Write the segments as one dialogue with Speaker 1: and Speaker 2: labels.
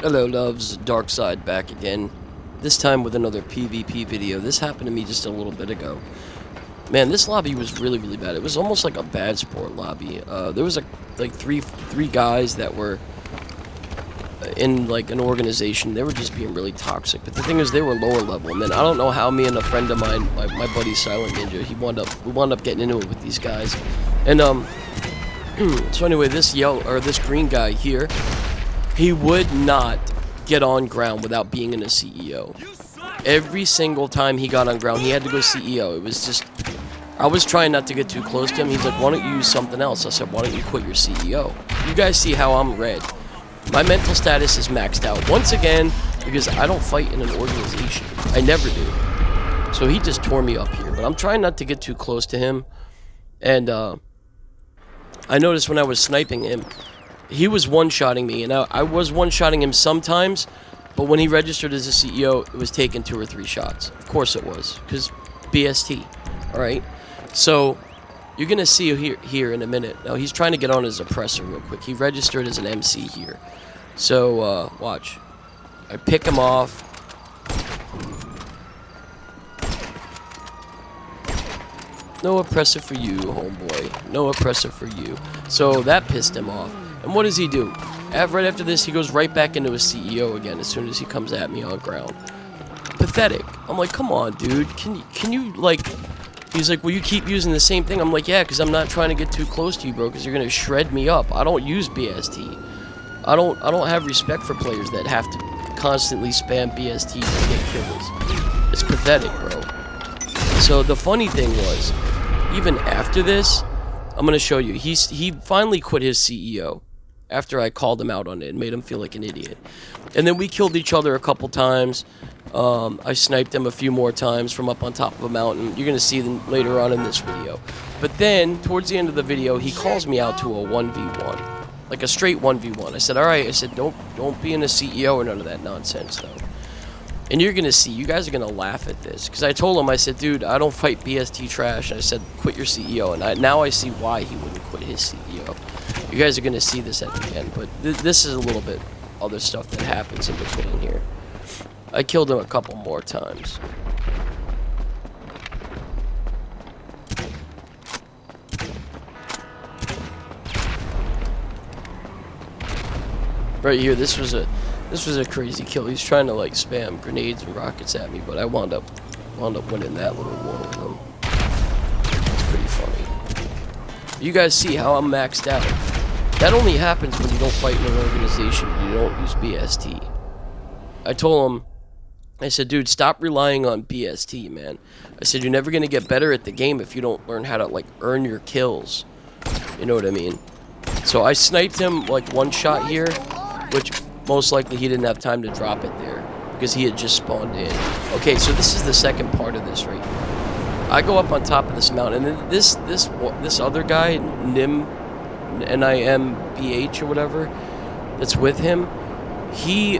Speaker 1: Hello loves, Dark Side back again. This time with another PvP video. This happened to me just a little bit ago. Man, this lobby was really bad. It was almost like a bad sport lobby. There was like three guys that were in like an organization. They were just being really toxic. But the thing is, they were lower level. And then I don't know how me and a friend of mine, my buddy Silent Ninja, we wound up getting into it with these guys. And so anyway, this green guy here, he would not get on ground without being in a CEO. Every single time he got on ground, he had to go CEO. It was just, I was trying not to get too close to him. He's like, why don't you use something else? I said, why don't you quit your CEO? You guys see how I'm red. My mental status is maxed out once again because I don't fight in an organization. I never do. So he just tore me up here. But I'm trying not to get too close to him. And I noticed when I was sniping him, he was one-shotting me, and I was one-shotting him sometimes, but when he registered as a CEO, it was taking 2 or 3 shots. Of course it was, because BST, alright? So, you're going to see here in a minute. Now, he's trying to get on his oppressor real quick. He registered as an MC here. So, watch. I pick him off. No oppressor for you, homeboy. No oppressor for you. So, that pissed him off. And what does he do? Right after this, he goes right back into his CEO again as soon as he comes at me on ground. Pathetic. I'm like, come on, dude. Can you, like... He's like, well, you keep using the same thing. I'm like, yeah, because I'm not trying to get too close to you, bro, because you're going to shred me up. I don't use BST. I don't have respect for players that have to constantly spam BST to get kills. It's pathetic, bro. So the funny thing was, even after this, I'm going to show you. He finally quit his CEO. After I called him out on it and made him feel like an idiot. And then we killed each other a couple times. I sniped him a few more times from up on top of a mountain. You're going to see them later on in this video. But then, towards the end of the video, he calls me out to a 1v1. Like a straight 1v1. I said, alright, I said, don't be in a CEO or none of that nonsense, though. And you're going to see, you guys are going to laugh at this. Because I told him, I said, dude, I don't fight BST trash. And I said, quit your CEO. And now I see why he wouldn't quit his CEO. You guys are going to see this at the end, but this is a little bit other stuff that happens in between here. I killed him a couple more times. Right here, this was a crazy kill. He's trying to like spam grenades and rockets at me, but I wound up winning that little war with him. It's pretty funny. You guys see how I'm maxed out. That only happens when you don't fight in an organization. You don't use BST. I told him, I said, dude, stop relying on BST, man. I said, you're never going to get better at the game if you don't learn how to, like, earn your kills. You know what I mean? So I sniped him, like, one shot here, which most likely he didn't have time to drop it there because he had just spawned in. Okay, so this is the second part of this right here. I go up on top of this mountain, and then this other guy, NIMBH or whatever, that's with him, he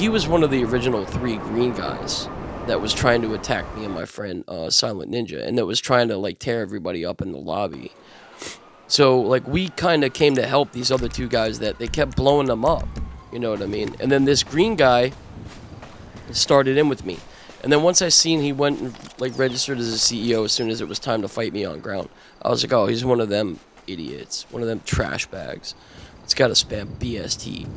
Speaker 1: was one of the original 3 green guys that was trying to attack me and my friend Silent Ninja, and that was trying to like tear everybody up in the lobby. So like we kind of came to help these other 2 guys that they kept blowing them up, you know what I mean? And then this green guy started in with me, and then once I seen he went and like registered as a CEO as soon as it was time to fight me on ground, I was like, oh, he's one of them idiots, one of them trash bags. It's got to spam BST.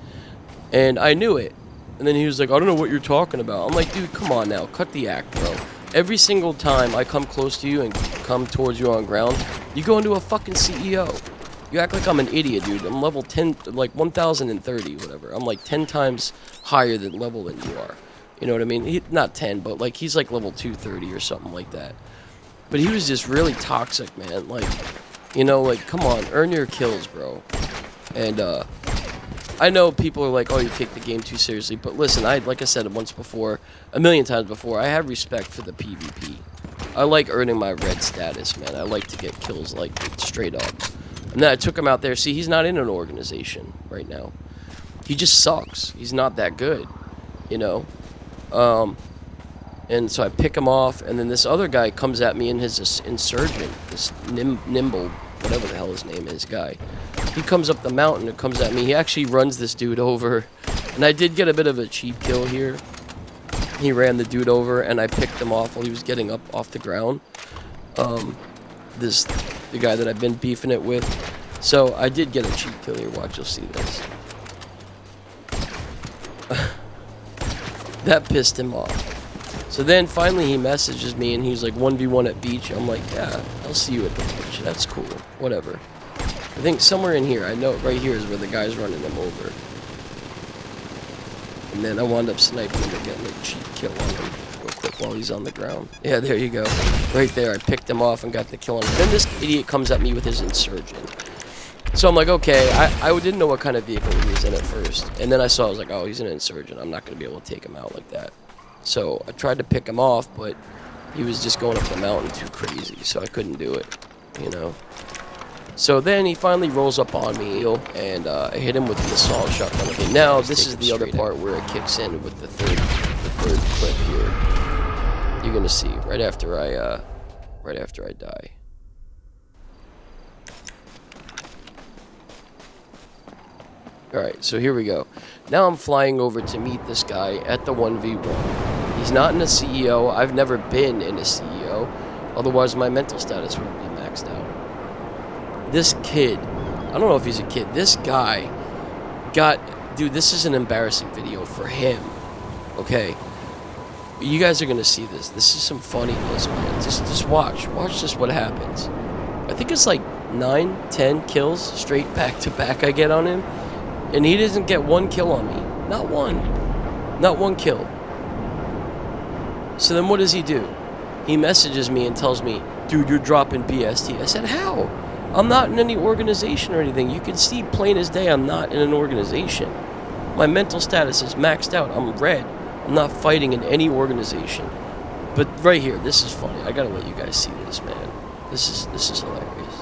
Speaker 1: And I knew it. And then he was like, I don't know what you're talking about. I'm like, dude, come on now. Cut the act, bro. Every single time I come close to you and come towards you on ground, you go into a fucking CEO. You act like I'm an idiot, dude. I'm level 10, like 1030, whatever. I'm like 10 times higher than level than you are. You know what I mean? Not 10, but like he's like level 230 or something like that. But he was just really toxic, man. Like, you know, like, come on, earn your kills, bro. And, I know people are like, oh, you take the game too seriously, but listen, like I said once before, a million times before, I have respect for the PvP. I like earning my red status, man. I like to get kills, like, straight up. And then I took him out there. See, he's not in an organization right now. He just sucks. He's not that good, you know? And so I pick him off, and then this other guy comes at me in his insurgent, this Nimble, whatever the hell his name is, guy. He comes up the mountain and comes at me. He actually runs this dude over And I did get a bit of a cheap kill here. He ran the dude over, and I picked him off while he was getting up off the ground. The guy that I've been beefing it with. So I did get a cheap kill here. Watch, you'll see this. That pissed him off. So then finally he messages me and he's like 1v1 at beach. I'm like, yeah, I'll see you at the beach. That's cool. Whatever. I think somewhere in here, I know right here is where the guy's running him over. And then I wound up sniping him and getting a cheap kill on him real quick while he's on the ground. Yeah, there you go. Right there, I picked him off and got the kill on him. Then this idiot comes at me with his Insurgent. So I'm like, okay, I didn't know what kind of vehicle he was in at first. And then I saw, I was like, oh, he's an Insurgent. I'm not going to be able to take him out like that. So I tried to pick him off, but he was just going up the mountain too crazy. So I couldn't do it, you know. So then he finally rolls up on me, and I hit him with the assault shotgun. Okay, now this is the other part where it kicks in with the third clip here. You're gonna see right after I die. All right, so here we go. Now I'm flying over to meet this guy at the 1v1. He's not in a CEO. I've never been in a CEO. Otherwise, my mental status would be maxed out. This kid, I don't know if he's a kid. This guy dude, this is an embarrassing video for him. Okay. You guys are going to see this. This is some funniness, man. Just watch. Watch just what happens. I think it's like 9, 10 kills straight back to back I get on him. And he doesn't get one kill on me. Not one. Not one kill. So then what does he do? He messages me and tells me, dude, you're dropping BST. I said, how? I'm not in any organization or anything. You can see plain as day I'm not in an organization. My mental status is maxed out. I'm red. I'm not fighting in any organization. But right here, this is funny. I gotta let you guys see this, man. This is hilarious.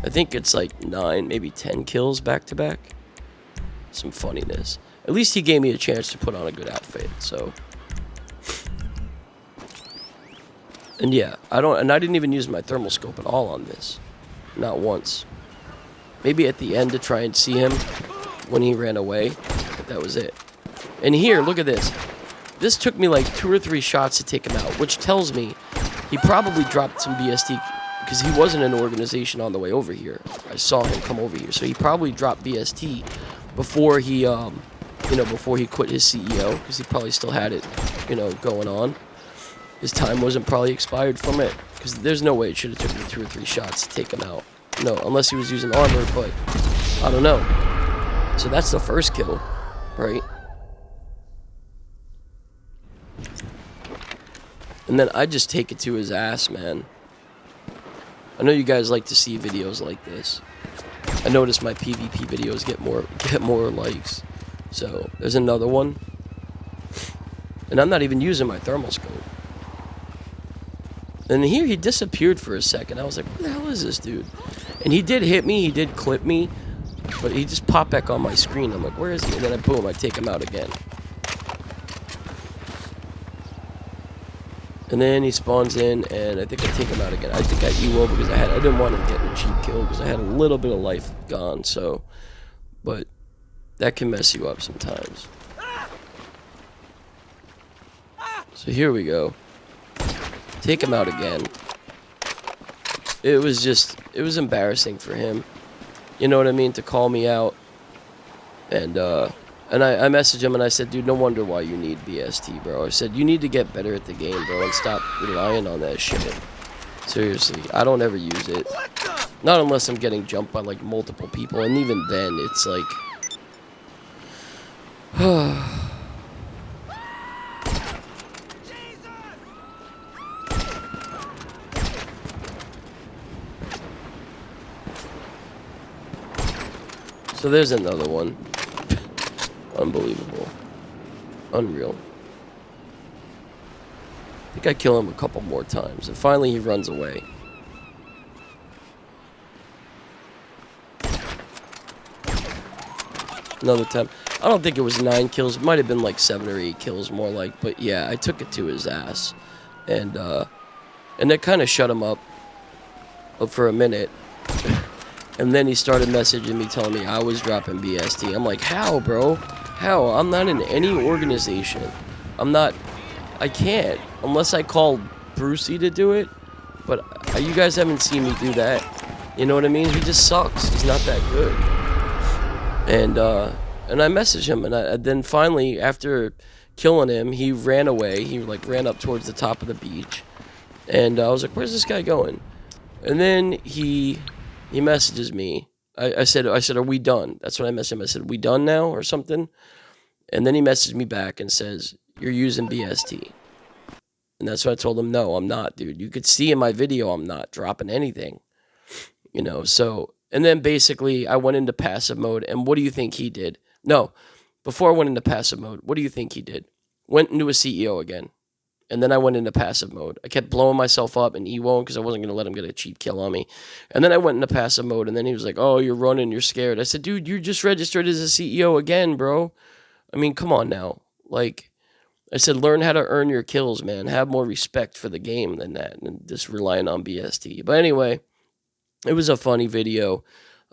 Speaker 1: I think it's like 9, maybe 10 kills back to back. Some funniness. At least he gave me a chance to put on a good outfit, so. And yeah, I didn't even use my thermal scope at all on this. Not once. Maybe at the end to try and see him when he ran away, but that was it. And here, look at this. This took me like 2 or 3 shots to take him out, which tells me he probably dropped some BST because he wasn't in an organization on the way over here. I saw him come over here, so he probably dropped BST before he, before he quit his CEO, because he probably still had it, going on. His time wasn't probably expired from it, because there's no way it should have took me 2 or 3 shots to take him out. No, unless he was using armor, but I don't know. So that's the first kill, right? And then I just take it to his ass, man. I know you guys like to see videos like this. I notice my PvP videos get more likes. So there's another one. And I'm not even using my thermal scope. And here he disappeared for a second. I was like, where the hell is this dude? And he did hit me, he did clip me, but he just popped back on my screen. I'm like, where is he? And then boom, I take him out again. And then he spawns in, and I think I take him out again. I think I EWO because I didn't want him getting a cheap kill because I had a little bit of life gone. So, but that can mess you up sometimes. So here we go. Take him out again. It was embarrassing for him. You know what I mean? To call me out. And I messaged him and I said, dude, no wonder why you need BST, bro. I said, you need to get better at the game, bro, and stop relying on that shit. Seriously, I don't ever use it. Not unless I'm getting jumped by, like, multiple people, and even then, it's like... So there's another one. Unbelievable. Unreal. I think I kill him a couple more times, and finally he runs away. Another time. I don't think it was 9 kills. It might have been like 7 or 8 kills, more like. But yeah, I took it to his ass, and that kind of shut him up for a minute. And then he started messaging me telling me I was dropping BST. I'm like, how, bro? How? I'm not in any organization. I'm not. I can't. Unless I call Brucey to do it. But you guys haven't seen me do that. You know what I mean? He just sucks. He's not that good. And I messaged him. And then finally, after killing him, he ran away. He, like, ran up towards the top of the beach. And I was like, where's this guy going? And then he messages me. I said, are we done? That's what I messaged him. I said, we done now or something? And then he messaged me back and says, you're using BST. And that's what I told him, no, I'm not, dude. You could see in my video I'm not dropping anything. You know, so, and then basically I went into passive mode, and what do you think he did? No, before I went into passive mode, what do you think he did? Went into a CEO again. And then I went into passive mode. I kept blowing myself up in E1 because I wasn't going to let him get a cheap kill on me. And then I went into passive mode, and then he was like, oh, you're running, you're scared. I said, dude, you just registered as a CEO again, bro. I mean, come on now. Like, I said, learn how to earn your kills, man. Have more respect for the game than that, and just relying on BST. But anyway, it was a funny video.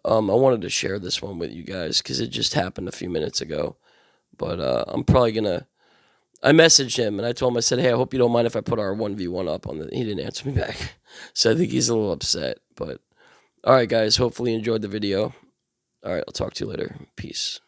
Speaker 1: I wanted to share this one with you guys because it just happened a few minutes ago. But I'm probably going to... I messaged him, and I told him, I said, hey, I hope you don't mind if I put our 1v1 up on the... He didn't answer me back. So I think he's a little upset. But, all right, guys, hopefully you enjoyed the video. All right, I'll talk to you later. Peace.